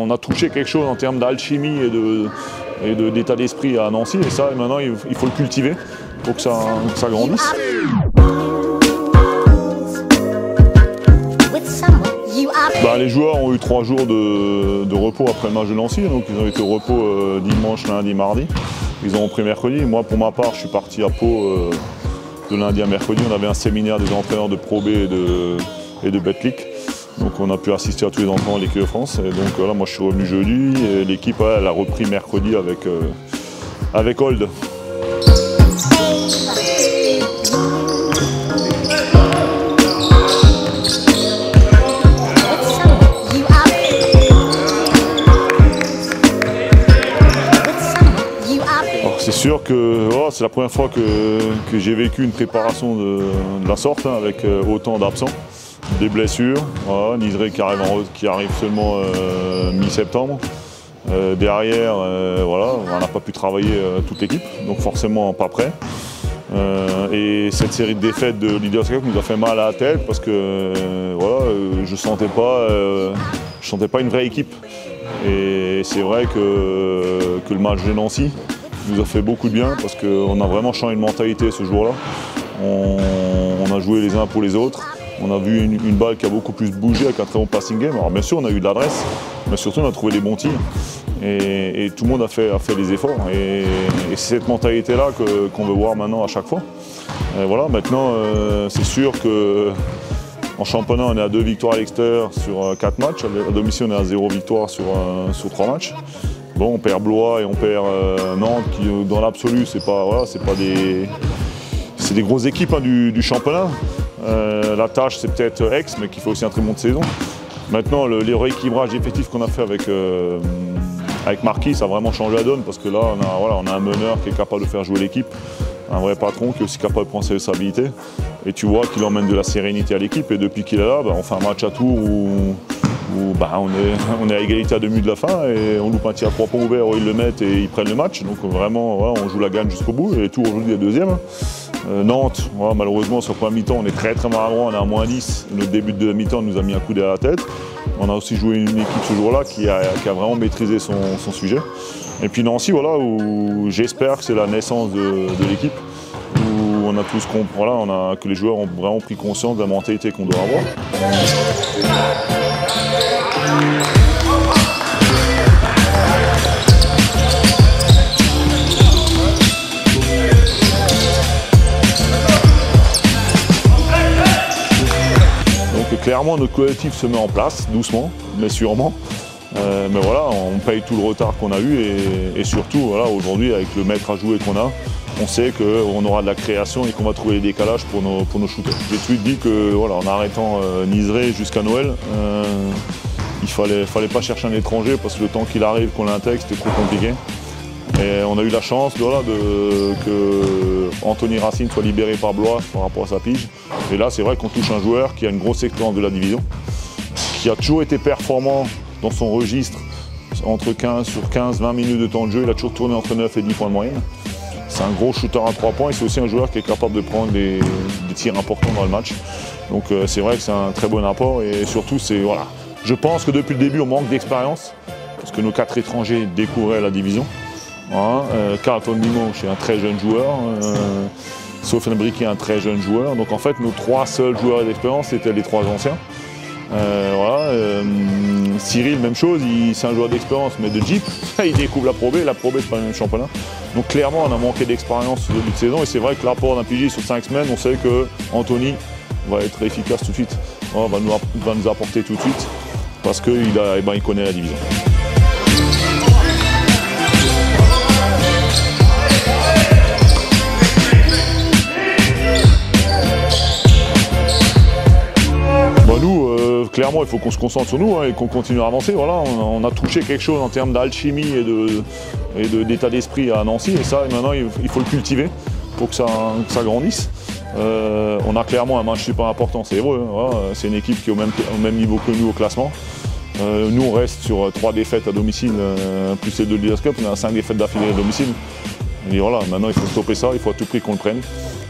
On a touché quelque chose en termes d'alchimie et d'état d'esprit à Nancy, et ça maintenant il faut le cultiver pour que ça grandisse. Les joueurs ont eu 3 jours de repos après le match de Nancy, donc ils ont été au repos dimanche, lundi, mardi. Ils ont repris mercredi. Moi pour ma part je suis parti à Pau de lundi à mercredi. On avait un séminaire des entraîneurs de Pro B et de Betclic. Donc on a pu assister à tous les entraînements de l'équipe de France. Et donc là moi je suis revenu jeudi et l'équipe elle a repris mercredi avec Old. C'est sûr que c'est la première fois que j'ai vécu une préparation de la sorte, hein, avec autant d'absents, des blessures. Nizré qui arrive seulement mi-septembre. Derrière, on n'a pas pu travailler toute l'équipe, donc forcément pas prêt. Et cette série de défaites de Leaders Cup nous a fait mal à la tête parce que je sentais pas une vraie équipe. Et c'est vrai que le match de Nancy nous a fait beaucoup de bien parce qu'on a vraiment changé de mentalité ce jour-là. On a joué les uns pour les autres. On a vu une balle qui a beaucoup plus bougé avec un très bon passing game. Alors bien sûr on a eu de l'adresse, mais surtout on a trouvé les bons tirs. Et tout le monde a fait les efforts. Et c'est cette mentalité-là qu'on veut voir maintenant à chaque fois. Et voilà, maintenant c'est sûr qu'en championnat on est à 2 victoires à l'extérieur sur 4 matchs. À domicile on est à 0 victoire sur 3 matchs. Bon, on perd Blois et on perd Nantes qui dans l'absolu c'est des grosses équipes, hein, du championnat. La tâche c'est peut-être Aix mais qui fait aussi un très bon de saison. Maintenant le rééquilibrage effectif qu'on a fait avec Marquis, ça a vraiment changé la donne parce que là on a un meneur qui est capable de faire jouer l'équipe, un vrai patron qui est aussi capable de prendre ses responsabilités. Et tu vois qu'il emmène de la sérénité à l'équipe et depuis qu'il est là, on fait un match à Tours où on est à égalité à 2 minutes de la fin et on loupe un tir à 3 points ouverts où ils le mettent et ils prennent le match. Donc vraiment on joue la gagne jusqu'au bout et Tours aujourd'hui est deuxième. Nantes, malheureusement sur le premier mi-temps on est très maladroit, on est à -10. Le début de mi-temps nous a mis un coup derrière la tête. On a aussi joué une équipe ce jour-là qui a vraiment maîtrisé son sujet. Et puis Nancy, où j'espère que c'est la naissance de l'équipe, où on a tous compris, que les joueurs ont vraiment pris conscience de la mentalité qu'on doit avoir. Donc clairement notre collectif se met en place, doucement, mais sûrement. Mais voilà, on paye tout le retard qu'on a eu et surtout aujourd'hui avec le maître à jouer qu'on a, on sait qu'on aura de la création et qu'on va trouver les décalages pour nos shooters. J'ai tout de suite dit que en arrêtant Nizré jusqu'à Noël, il fallait pas chercher un étranger parce que le temps qu'il arrive, qu'on l'intègre, c'était trop compliqué. Et on a eu la chance que Anthony Racine soit libéré par Blois par rapport à sa pige. Et là c'est vrai qu'on touche un joueur qui a une grosse expérience de la division, qui a toujours été performant dans son registre entre 15-20 minutes de temps de jeu. Il a toujours tourné entre 9 et 10 points de moyenne. C'est un gros shooter à 3 points et c'est aussi un joueur qui est capable de prendre des tirs importants dans le match. Donc c'est vrai que c'est un très bon apport et surtout je pense que depuis le début on manque d'expérience parce que nos 4 étrangers découvraient la division. Carlton Dimanche est un très jeune joueur, Sofiane Briquet est un très jeune joueur. Donc en fait nos 3 seuls joueurs d'expérience c'était les 3 anciens. Cyril, même chose, c'est un joueur d'expérience mais de Jeep, il découvre la Pro B c'est pas le même championnat. Donc clairement on a manqué d'expérience au début de saison et c'est vrai que l'apport d'un pigiste sur 5 semaines, on sait que Anthony va être efficace tout de suite, va nous apporter tout de suite parce qu'il connaît la division. Nous, clairement, il faut qu'on se concentre sur nous et qu'on continue à avancer. On a touché quelque chose en termes d'alchimie et d'état d'esprit à Nancy. Et ça, maintenant, il faut le cultiver pour que ça grandisse. On a clairement un match super important, c'est Évreux. C'est une équipe qui est au même niveau que nous au classement. Nous, on reste sur 3 défaites à domicile, plus les 2 Leaders Cup. On a 5 défaites d'affilée à domicile. Et maintenant, il faut stopper ça, il faut à tout prix qu'on le prenne.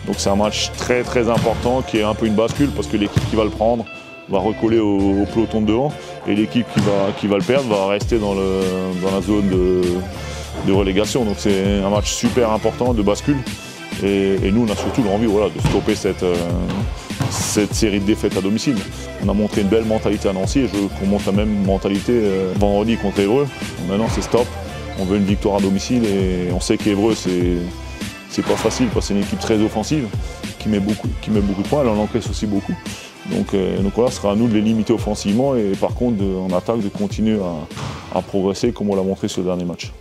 Donc c'est un match très important qui est un peu une bascule parce que l'équipe qui va le prendre va recoller au peloton de devant. et l'équipe qui va le perdre va rester dans la zone de relégation. Donc c'est un match super important de bascule. Et nous, on a surtout l'envie de stopper cette série de défaites à domicile. On a montré une belle mentalité à Nancy et je veux qu'on montre la même mentalité vendredi contre Évreux. Maintenant, c'est stop. On veut une victoire à domicile et on sait qu'Évreux, c'est pas facile parce que c'est une équipe très offensive qui met beaucoup de points. Elle en encaisse aussi beaucoup. Donc voilà, ce sera à nous de les limiter offensivement et par contre, en attaque, de continuer à progresser comme on l'a montré sur le dernier match.